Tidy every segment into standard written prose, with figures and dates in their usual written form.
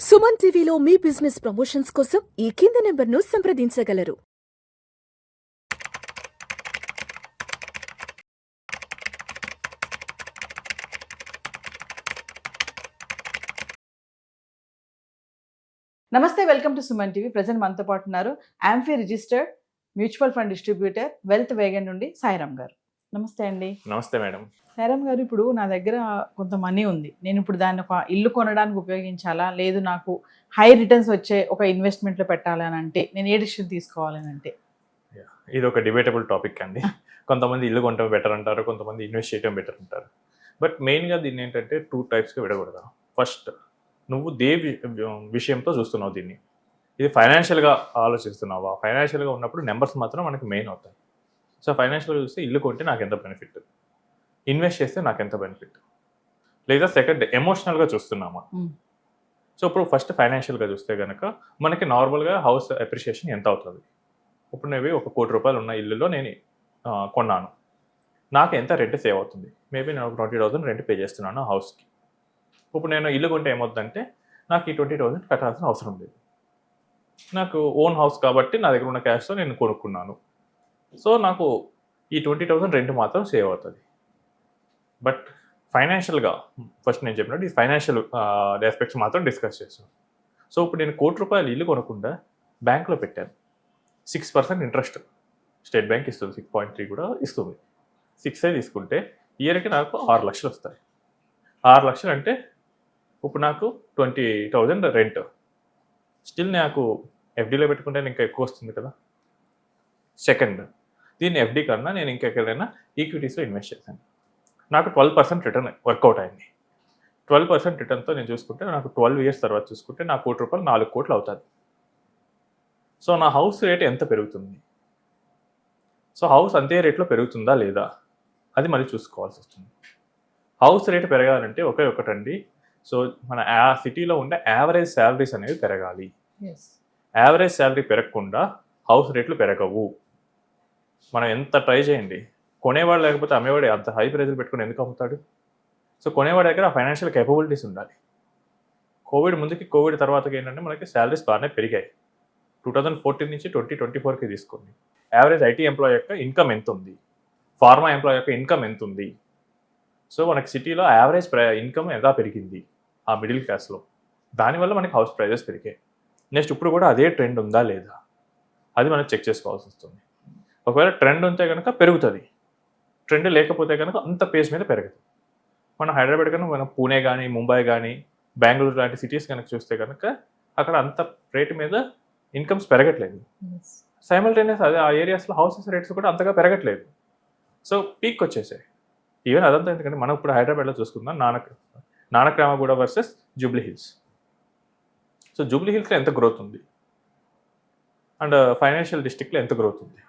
సుమన్ టీవీలో మీ business promotions కోసం ఈ కింది నెంబర్ను సంప్రదించగలరు. నమస్తే, welcome to Suman TV. Present మనతో పాటు ఉన్నారు AMFI registered mutual fund distributor wealth vegan నుండి సాయిరామ్ గారు. నమస్తే అండి. నమస్తే మేడం. సాయిరామ్ గారు, ఇప్పుడు నా దగ్గర కొంత మనీ ఉంది. నేను ఇప్పుడు దాన్ని ఒక ఇల్లు కొనడానికి ఉపయోగించాలా, లేదు నాకు హై రిటర్న్స్ వచ్చే ఒక ఇన్వెస్ట్మెంట్లో పెట్టాలని అంటే నేను ఏ డిసిషన్ తీసుకోవాలని అంటే? ఇది ఒక డిబేటబుల్ టాపిక్ అండి. కొంతమంది ఇల్లు కొనడం బెటర్ అంటారు, కొంతమంది ఇన్వెస్ట్ చేయడం బెటర్ అంటారు. బట్ మెయిన్గా దీన్ని ఏంటంటే 2 టైప్స్గా విడకూడదు. ఫస్ట్, నువ్వు విషయంతో చూస్తున్నావు దీన్ని. ఇది ఫైనాన్షియల్గా ఆలోచిస్తున్నావా? ఫైనాన్షియల్గా ఉన్నప్పుడు నెంబర్స్ మాత్రం మనకి మెయిన్ అవుతాయి. సో ఫైనాన్షియల్గా చూస్తే ఇల్లు కొంటే నాకు ఎంత బెనిఫిట్, ఇన్వెస్ట్ చేస్తే నాకు ఎంత బెనిఫిట్, లేదా సెకండ్ ఎమోషనల్గా చూస్తున్నామా? సో ఇప్పుడు ఫస్ట్ ఫైనాన్షియల్గా చూస్తే కనుక మనకి నార్మల్గా హౌస్ అప్రిషియేషన్ ఎంత అవుతుంది? ఇప్పుడు నేను ఒక ₹1,00,00,000 ఉన్న ఇల్లులో నేను కొన్నాను. నాకు ఎంత రెంట్ సేవ్ అవుతుంది? మేబీ నేను 20,000 రెంట్ పే చేస్తున్నాను హౌస్కి. ఇప్పుడు నేను ఇల్లు కొంటే ఏమవుతుందంటే నాకు ఈ 20,000 కట్టాల్సిన అవసరం లేదు. నాకు ఓన్ హౌస్ కాబట్టి నా దగ్గర ఉన్న క్యాష్తో నేను కొనుక్కున్నాను. సో నాకు ఈ 20,000 రెంట్ మాత్రం సేవ్ అవుతుంది. బట్ ఫైనాన్షియల్గా ఫస్ట్ నేను చెప్పినట్టు ఈ ఫైనాన్షియల్ ఆస్పెక్ట్స్ మాత్రం డిస్కస్ చేస్తాను. సో ఇప్పుడు నేను ₹1,00,00,000 ఇల్లు కొనకుండా బ్యాంక్లో పెట్టాను. 6% ఇంట్రెస్ట్ స్టేట్ బ్యాంక్ ఇస్తుంది, 6.3 కూడా ఇస్తుంది. 6 తీసుకుంటే ఇయర్కి నాకు 6 లక్షలు వస్తాయి. 6 లక్షలు అంటే ఇప్పుడు నాకు 20,000 రెంట్. స్టిల్ నాకు ఎఫ్డీలో పెట్టుకుంటే ఇంకా ఎక్కువ వస్తుంది కదా. సెకండ్, దీన్ని ఎఫ్డీ కన్నా నేను ఇంకెక్కడైనా ఈక్విటీస్లో ఇన్వెస్ట్ చేశాను. నాకు 12% రిటర్న్ వర్కౌట్ అయింది. 12% రిటర్న్తో నేను చూసుకుంటే నాకు 12 ఇయర్స్ తర్వాత చూసుకుంటే నా ₹1,00,00,000 4 కోట్లు అవుతుంది. సో నా హౌస్ రేట్ ఎంత పెరుగుతుంది? సో హౌస్ అంతే రేట్లో పెరుగుతుందా లేదా అది మళ్ళీ చూసుకోవాల్సి వస్తుంది. హౌస్ రేట్ పెరగాలంటే ఒకే ఒకటండి. సో మన సిటీలో ఉండే యావరేజ్ శాలరీస్ అనేవి పెరగాలి. యావరేజ్ శాలరీ పెరగకుండా హౌస్ రేట్లు పెరగవు. మనం ఎంత ట్రై చేయండి, కొనేవాడు లేకపోతే అమ్మేవాడు అంత హై ప్రైజులు పెట్టుకుని ఎందుకు అమ్ముతాడు? సో కొనేవాడి దగ్గర ఫైనాన్షియల్ కేపబిలిటీస్ ఉండాలి. కోవిడ్ ముందుకి కోవిడ్ తర్వాతకి ఏంటంటే మనకి శాలరీస్ బాగానే పెరిగాయి. 2014 నుంచి 2024కి తీసుకోండి. యావరేజ్ ఐటీ ఎంప్లాయ్ యొక్క ఇన్కమ్ ఎంత ఉంది, ఫార్మా ఎంప్లాయ్ యొక్క ఇన్కమ్ ఎంత ఉంది? సో మనకి సిటీలో యావరేజ్ ఇన్కమ్ ఎలా పెరిగింది ఆ మిడిల్ క్లాస్లో? దానివల్ల మనకి హౌస్ ప్రైజెస్ పెరిగాయి. నెక్స్ట్ ఇప్పుడు కూడా అదే ట్రెండ్ ఉందా లేదా అది మనం చెక్ చేసుకోవాల్సి వస్తుంది. ఒకవేళ ట్రెండ్ ఉంటే కనుక పెరుగుతుంది, ట్రెండ్ లేకపోతే కనుక అంత పేస్ మీద పెరగదు. మనం హైదరాబాద్ కన్నా మనం పూణే కానీ, ముంబై కానీ, బెంగళూరు లాంటి సిటీస్ కనుక చూస్తే కనుక అక్కడ అంత రేటు మీద ఇన్కమ్స్ పెరగట్లేదు. సైమల్టేనియస్ అదే ఆ ఏరియాస్లో హౌసెస్ రేట్స్ కూడా అంతగా పెరగట్లేదు. సో పీక్ వచ్చేసాయి. ఈవెన్ అదంతా ఎందుకంటే మనం ఇప్పుడు హైదరాబాద్లో చూసుకుందాం, నానక్రామగూడ వర్సెస్ జూబ్లీ హిల్స్. సో జూబ్లీ హిల్స్లో ఎంత గ్రోత్ ఉంది అండ్ ఫైనాన్షియల్ డిస్ట్రిక్ట్లో ఎంత గ్రోత్ ఉంది,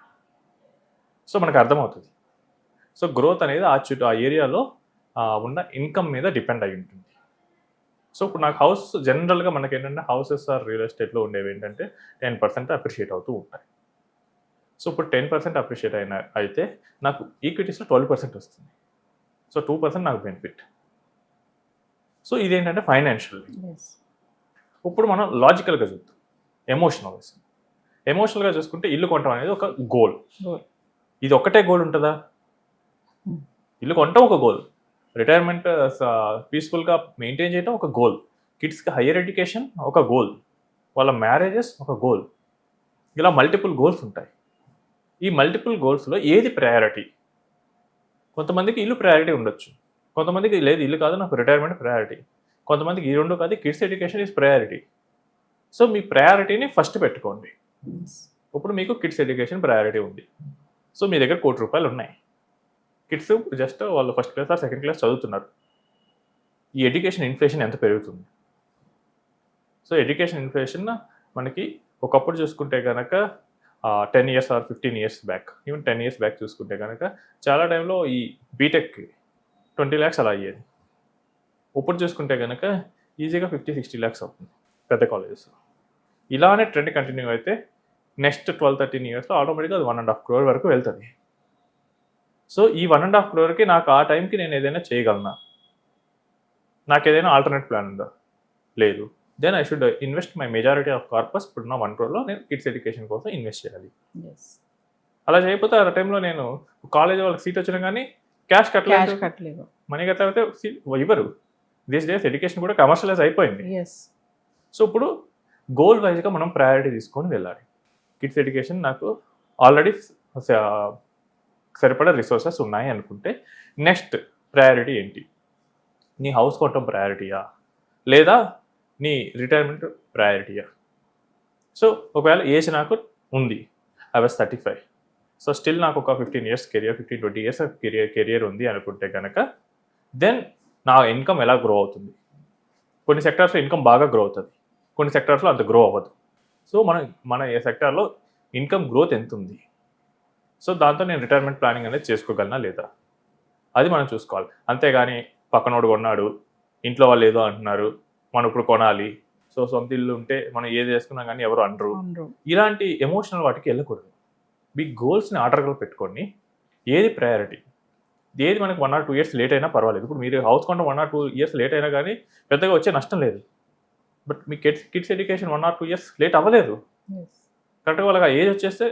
సో మనకు అర్థమవుతుంది. సో గ్రోత్ అనేది ఆ ఏరియాలో ఉన్న ఇన్కమ్ మీద డిపెండ్ అయి ఉంటుంది. సో ఇప్పుడు నాకు హౌస్ జనరల్గా మనకి ఏంటంటే హౌసెస్ ఆర్ రియల్ ఎస్టేట్లో ఉండేవి ఏంటంటే 10% అప్రిషియేట్ అవుతూ ఉంటాయి. సో ఇప్పుడు 10% అప్రిషియేట్ అయితే నాకు ఈక్విటీస్లో 12% వస్తుంది. సో 2% నాకు బెనిఫిట్. సో ఇదేంటంటే ఫైనాన్షియల్. ఇప్పుడు మనం లాజికల్గా చూద్దాం, ఎమోషనల్గా చూసుకుంటే ఇల్లు కొనడం అనేది ఒక గోల్. ఇది ఒక్కటే గోల్ ఉంటుందా? ఇల్లు కొనటం ఒక గోల్, రిటైర్మెంట్ పీస్ఫుల్గా మెయింటైన్ చేయడం ఒక గోల్, కిడ్స్కి హయ్యర్ ఎడ్యుకేషన్ ఒక గోల్, వాళ్ళ మ్యారేజెస్ ఒక గోల్, ఇలా మల్టిపుల్ గోల్స్ ఉంటాయి. ఈ మల్టిపుల్ గోల్స్లో ఏది ప్రయారిటీ? కొంతమందికి ఇల్లు ప్రయారిటీ ఉండొచ్చు, కొంతమందికి లేదు ఇల్లు కాదు నాకు రిటైర్మెంట్ ప్రయారిటీ, కొంతమందికి ఈ రెండు కాదు kids education is priority. So మీ ప్రయారిటీని ఫస్ట్ పెట్టుకోండి. ఇప్పుడు మీకు కిడ్స్ ఎడ్యుకేషన్ ప్రయారిటీ ఉంది. సో మీ దగ్గర ₹1,00,00,000 ఉన్నాయి. కిడ్స్ జస్ట్ వాళ్ళు first class or second class చదువుతున్నారు. ఈ ఎడ్యుకేషన్ ఇన్ఫ్లేషన్ ఎంత పెరుగుతుంది? సో ఎడ్యుకేషన్ ఇన్ఫ్లేషన్ మనకి ఒకప్పుడు చూసుకుంటే కనుక 10 years or 15 years back, even 10 years back చూసుకుంటే కనుక చాలా టైంలో ఈ బీటెక్కి 20 lakhs అలా అయ్యేది. ఇప్పుడు చూసుకుంటే కనుక ఈజీగా 50-60 lakhs అవుతుంది పెద్ద కాలేజెస్. ఇలానే ట్రెండ్ కంటిన్యూ అయితే నెక్స్ట్ 12-13 ఇయర్స్లో ఆటోమేటిక్గా అది 1.5 crore వరకు వెళ్తుంది. సో ఈ 1.5 crore నాకు ఆ టైంకి నేను ఏదైనా చేయగలనా? నాకు ఏదైనా ఆల్టర్నేట్ ప్లాన్ ఉందా? లేదు. Then I should invest my majority of corpus ఇప్పుడున్న 1 crore నేను కిడ్స్ ఎడ్యుకేషన్ కోసం ఇన్వెస్ట్ చేయాలి. ఎస్. అలా చేయకపోతే ఆ టైంలో నేను కాలేజ్ వాళ్ళకి సీట్ వచ్చినా కానీ క్యాష్ క్యాష్ కట్టలేదు. మనీ కట్టకపోతే ఇవ్వరు. దీస్ డేస్ ఎడ్యుకేషన్ కూడా కమర్షియలైజ్ అయిపోయింది. ఎస్. సో ఇప్పుడు గోల్ వైజ్గా మనం ప్రయారిటీ తీసుకొని వెళ్ళాలి. కిడ్స్ ఎడ్యుకేషన్ నాకు ఆల్రెడీ సరిపడా రిసోర్సెస్ ఉన్నాయి అనుకుంటే నెక్స్ట్ ప్రయారిటీ ఏంటి? నీ హౌస్ కొట్టడం ప్రయారిటీయా లేదా నీ రిటైర్మెంట్ ప్రయారిటీయా? సో ఒకవేళ ఏజ్ నాకు ఉంది, ఐ వాజ్ 35, సో స్టిల్ నాకు ఒక 15 years కెరియర్, 15-20 years కెరియర్ ఉంది అనుకుంటే కనుక దెన్ నా ఇన్కమ్ ఎలా గ్రో అవుతుంది? కొన్ని సెక్టార్స్లో ఇన్కమ్ బాగా గ్రో అవుతుంది, కొన్ని సెక్టార్స్లో అంత గ్రో అవ్వదు. సో మన ఏ సెక్టార్లో ఇన్కమ్ గ్రోత్ ఎంత ఉంది, సో దాంతో నేను రిటైర్మెంట్ ప్లానింగ్ అనేది చేసుకోగలనా లేదా, అది మనం చూసుకోవాలి. అంతేగాని పక్కనోడు కొన్నాడు, ఇంట్లో వాళ్ళు ఏదో అంటున్నారు, మనం ఇప్పుడు కొనాలి, సో సొంత ఇల్లు ఉంటే మనం ఏది చేసుకున్నా కానీ ఎవరు అనరు, ఇలాంటి ఎమోషనల్ వాటికి వెళ్ళకూడదు. మీ గోల్స్ని ఆర్డర్గా పెట్టుకొని ఏది ప్రయారిటీ, ఏది మనకి 1 or 2 years లేట్ అయినా పర్వాలేదు. ఇప్పుడు మీరు హౌస్ కొంటే 1 or 2 years లేట్ అయినా కానీ పెద్దగా వచ్చే నష్టం లేదు. But me kids education 1 or 2 years late అవ్వలేదు. కరెక్ట్గా వాళ్ళకి ఏజ్ వచ్చేస్తే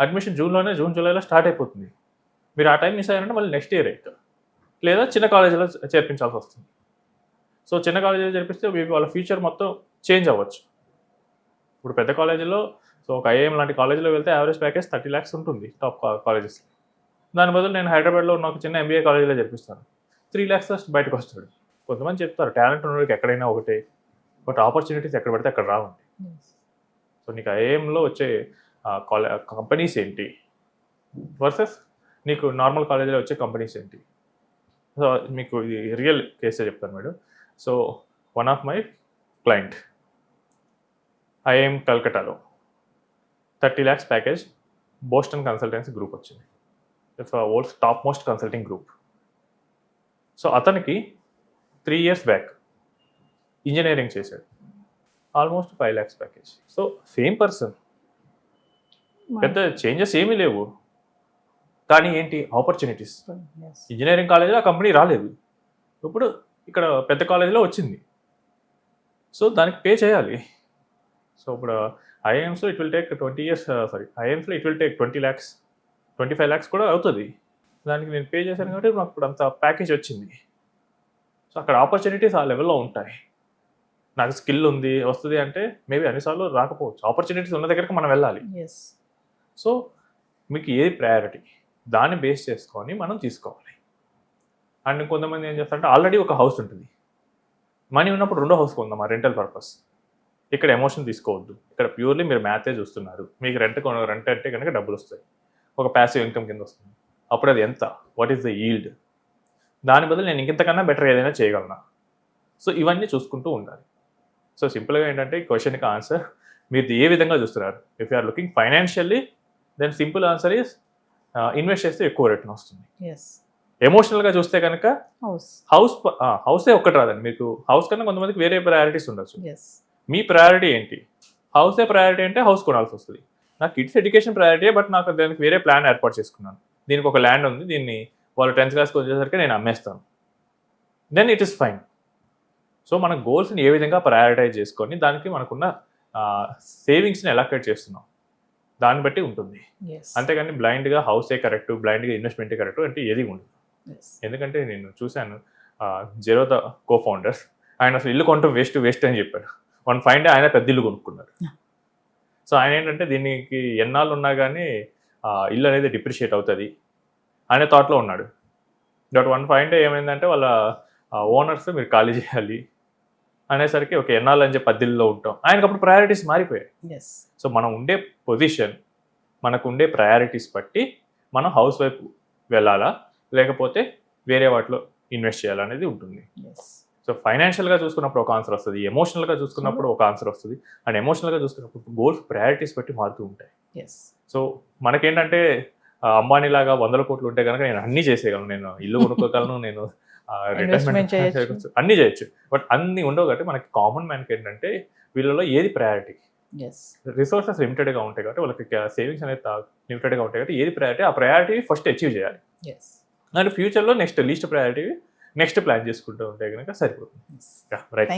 అడ్మిషన్ జూన్ జూలైలో స్టార్ట్ అయిపోతుంది. మీరు ఆ టైం మిస్ అయ్యారంటే మళ్ళీ నెక్స్ట్ ఇయర్ అయితే లేదా చిన్న కాలేజీలో చేర్పించాల్సి వస్తుంది. సో చిన్న కాలేజీలో చేర్పిస్తే వాళ్ళ ఫ్యూచర్ మొత్తం చేంజ్ అవ్వచ్చు. ఇప్పుడు పెద్ద కాలేజీలో సో ఒక ఐఏఎం లాంటి కాలేజీలో వెళ్తే యావరేజ్ ప్యాకేజ్ 30 lakhs ఉంటుంది టాప్ కాలేజెస్. దాని బదులు నేను హైదరాబాద్లో ఉన్న ఒక చిన్న ఎంబీఏ కాలేజీలో చేర్పిస్తాను, 3 lakhs బయటకు వస్తాడు. కొంతమంది చెప్తారు టాలెంట్ ఉన్నవాడికి ఎక్కడైనా ఒకటే, బట్ ఆపర్చునిటీస్ ఎక్కడ పడితే అక్కడ రావండి. సో నీకు ఐఏఎంలో వచ్చే కంపెనీస్ ఏంటి వర్సెస్ నీకు నార్మల్ కాలేజీలో వచ్చే కంపెనీస్ ఏంటి? సో మీకు ఇది రియల్ కేసే చెప్తాను madam. So one of my client IIM కల్కటాలో 30 lakhs package, Boston consultancy group వచ్చింది. It's world's top most consulting group. So అతనికి 3 years బ్యాక్ ఇంజనీరింగ్ చేశాడు, almost 5 lakhs package. So same person, పెద్ద చేంజెస్ ఏమీ లేవు, కానీ ఏంటి ఆపర్చునిటీస్. ఇంజనీరింగ్ కాలేజీలో ఆ కంపెనీ రాలేదు, ఇప్పుడు ఇక్కడ పెద్ద కాలేజీలో వచ్చింది. సో దానికి పే చేయాలి. సో ఇప్పుడు ఐఏఎమ్స్లో ఇట్ విల్ టేక్ 20 years, ఐఏఎమ్స్లో it will take 20 lakhs, 25 lakhs కూడా అవుతుంది. దానికి నేను పే చేశాను కాబట్టి నాకు ఇప్పుడు అంత ప్యాకేజ్ వచ్చింది. సో అక్కడ ఆపర్చునిటీస్ ఆ లెవెల్లో ఉంటాయి. నాకు స్కిల్ ఉంది వస్తుంది అంటే మేబీ అన్నిసార్లు రాకపోవచ్చు. ఆపర్చునిటీస్ ఉన్న దగ్గరికి మనం వెళ్ళాలి. సో మీకు ఏది ప్రయారిటీ దాన్ని బేస్ చేసుకొని మనం తీసుకోవాలి. అండ్ కొంతమంది ఏం చేస్తారంటే ఆల్రెడీ ఒక హౌస్ ఉంటుంది, మనీ ఉన్నప్పుడు రెండో హౌస్ కొందాం ఆ రెంటల్ పర్పస్. ఇక్కడ ఎమోషన్ తీసుకోవద్దు, ఇక్కడ ప్యూర్లీ మీరు మ్యాథే చూస్తున్నారు. మీకు రెంట్ అంటే కనుక డబ్బులు వస్తాయి, ఒక ప్యాసివ్ ఇన్కమ్ కింద వస్తుంది. అప్పుడు అది ఎంత, వాట్ ఈస్ ద ఈల్డ్, దాని బదులు నేను ఇంకెంతకన్నా బెటర్ ఏదైనా చేయగలనా. సో ఇవన్నీ చూసుకుంటూ ఉండాలి. సో సింపుల్గా ఏంటంటే ఈ క్వశ్చన్కి ఆన్సర్ మీరు ఏ విధంగా చూస్తున్నారు. If you are looking financially then simple answer is invest చేస్తే ఎక్కువ రిటర్న్ వస్తుంది. ఎమోషనల్గా చూస్తే కనుక హౌసే ఒక్కటి రాదండి. మీకు హౌస్ కన్నా కొంతమందికి వేరే ప్రయారిటీస్ ఉండొచ్చు. మీ ప్రయారిటీ ఏంటి? హౌసే ప్రయారిటీ అంటే హౌస్ కొనాల్సి వస్తుంది. నాకు కిడ్స్ ఎడ్యుకేషన్ ప్రయారిటీ, బట్ నాకు దానికి వేరే ప్లాన్ ఏర్పాటు చేసుకున్నాను. దీనికి ఒక ల్యాండ్ ఉంది, దీన్ని వాళ్ళు 10th classకి వచ్చేసరికి నేను అమ్మేస్తాను, then it is fine. So మన గోల్స్ని ఏ విధంగా ప్రయారిటైజ్ చేసుకొని దానికి మనకున్న సేవింగ్స్ని ఎలా క్రియేట్ చేస్తున్నాం దాన్ని బట్టి ఉంటుంది. అంతేగాని బ్లైండ్గా హౌసే కరెక్ట్, బ్లైండ్గా ఇన్వెస్ట్మెంటే కరెక్ట్ అంటే ఏది ఉండదు. ఎందుకంటే నేను చూశాను జెరోదా కో-ఫౌండర్స్, ఆయన అసలు ఇల్లు కొనటం వేస్ట్ అని చెప్పాడు. 1 day ఆయన పెద్ద ఇల్లు కొనుక్కున్నారు. సో ఆయన ఏంటంటే దీనికి ఎన్నాళ్ళు ఉన్నా కానీ ఇల్లు అనేది డిప్రిషియేట్ అవుతుంది అనే థాట్లో ఉన్నాడు. బట్ 1 day ఏమైందంటే వాళ్ళ ఓనర్స్ మీరు ఖాళీ చేయాలి అనేసరికి ఒక ఎన్నాళ్ళు అని చెప్పి అద్దెల్లో ఉంటాం. ఆయనకు అప్పుడు ప్రయారిటీస్ మారిపోయాయి. సో మనం ఉండే పొజిషన్, మనకు ఉండే ప్రయారిటీస్ బట్టి మనం హౌస్ వైపు వెళ్ళాలా లేకపోతే వేరే వాటిలో ఇన్వెస్ట్ చేయాలనేది ఉంటుంది. సో ఫైనాన్షియల్గా చూసుకున్నప్పుడు ఒక ఆన్సర్ వస్తుంది, ఎమోషనల్గా చూసుకున్నప్పుడు ఒక ఆన్సర్ వస్తుంది, అండ్ ఎమోషనల్గా చూసుకున్నప్పుడు గోల్స్ ప్రయారిటీస్ బట్టి మారుతూ ఉంటాయి. సో మనకేంటంటే అంబానీ లాగా 100 కోట్లు ఉంటే కనుక నేను అన్నీ చేసేయగలను, నేను ఇల్లు కొనుక్కోగలను, నేను రిటైర్మెంట్ అన్నీ చేయొచ్చు. బట్ అన్నీ ఉండవు కాబట్టి మనకి కామన్ మ్యాన్కి ఏంటంటే వీళ్ళలో ఏది ప్రయారిటీ, రిసోర్సెస్ లిమిటెడ్గా ఉంటాయి కాబట్టి వాళ్ళకి సేవింగ్స్ అనేది లిమిటెడ్గా ఉంటాయి కాబట్టి ఏది ప్రయారిటీ ఆ ప్రయారిటీ ఫస్ట్ అచీవ్ చేయాలి. అండ్ ఫ్యూచర్లో next least priority next plan చేసుకుంటూ ఉంటే కనుక సరిపోతుంది. రైట్.